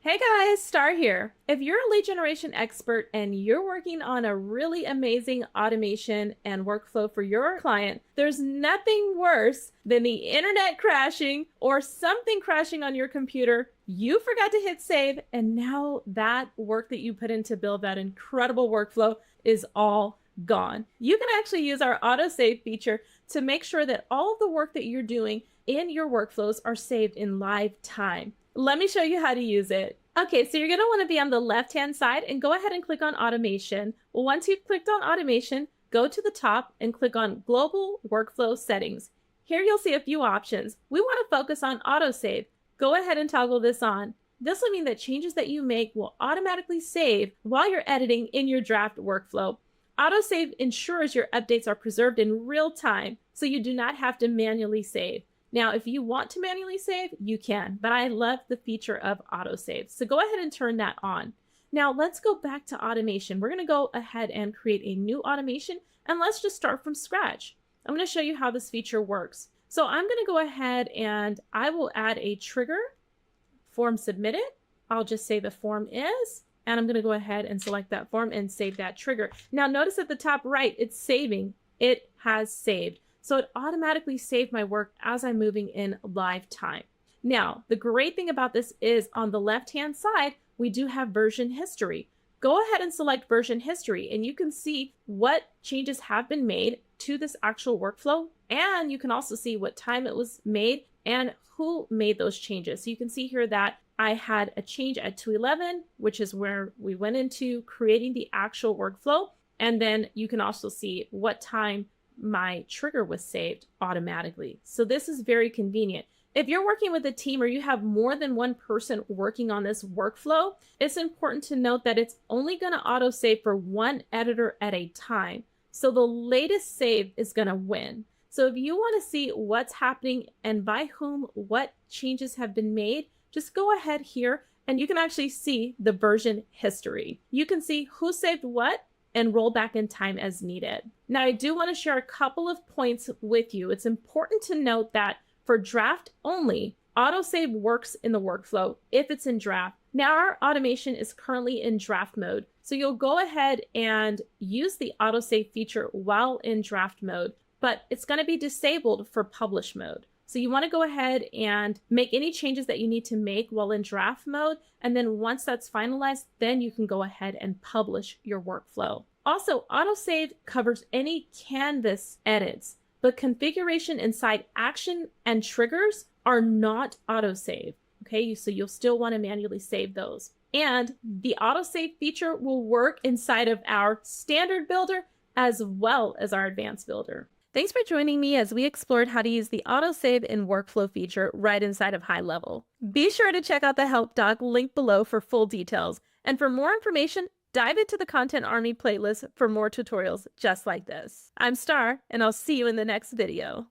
Hey guys, Starr here. If you're a lead generation expert and you're working on a really amazing automation and workflow for your client, there's nothing worse than the internet crashing or something crashing on your computer. You forgot to hit save, and now that work that you put in to build that incredible workflow is all gone. You can actually use our autosave feature to make sure that all of the work that you're doing in your workflows are saved in live time. Let me show you how to use it. Okay, so you're going to want to be on the left-hand side and go ahead and click on automation. Once you've clicked on automation, go to the top and click on global workflow settings. Here you'll see a few options. We want to focus on autosave. Go ahead and toggle this on. This will mean that changes that you make will automatically save while you're editing in your draft workflow. Autosave ensures your updates are preserved in real time, so you do not have to manually save. Now, if you want to manually save, you can, but I love the feature of autosave. So go ahead and turn that on. Now let's go back to automation. We're going to go ahead and create a new automation, and let's just start from scratch. I'm going to show you how this feature works. So I'm going to go ahead and I will add a trigger, form submitted. I'll just say the form is, and I'm going to go ahead and select that form and save that trigger. Now notice at the top right, it's saving. It has saved. So it automatically saved my work as I'm moving in live time. Now, the great thing about this is on the left-hand side, we do have version history. Go ahead and select version history, and you can see what changes have been made to this actual workflow. And you can also see what time it was made and who made those changes. So you can see here that I had a change at 2:11, which is where we went into creating the actual workflow. And then you can also see what time my trigger was saved automatically. So this is very convenient. If you're working with a team or you have more than one person working on this workflow, it's important to note that it's only going to autosave for one editor at a time. So the latest save is going to win. So if you want to see what's happening and by whom what changes have been made, just go ahead here and you can actually see the version history. You can see who saved what and roll back in time as needed. Now, I do want to share a couple of points with you. It's important to note that for draft only, autosave works in the workflow if it's in draft. Now, our automation is currently in draft mode, so you'll go ahead and use the autosave feature while in draft mode, but it's going to be disabled for publish mode. So you want to go ahead and make any changes that you need to make while in draft mode. And then once that's finalized, then you can go ahead and publish your workflow. Also, autosave covers any canvas edits, but configuration inside action and triggers are not autosave. Okay, so you'll still want to manually save those. And the autosave feature will work inside of our standard builder as well as our advanced builder. Thanks for joining me as we explored how to use the autosave and workflow feature right inside of HighLevel. Be sure to check out the help doc linked below for full details. And for more information, dive into the Content Army playlist for more tutorials just like this. I'm Starr, and I'll see you in the next video.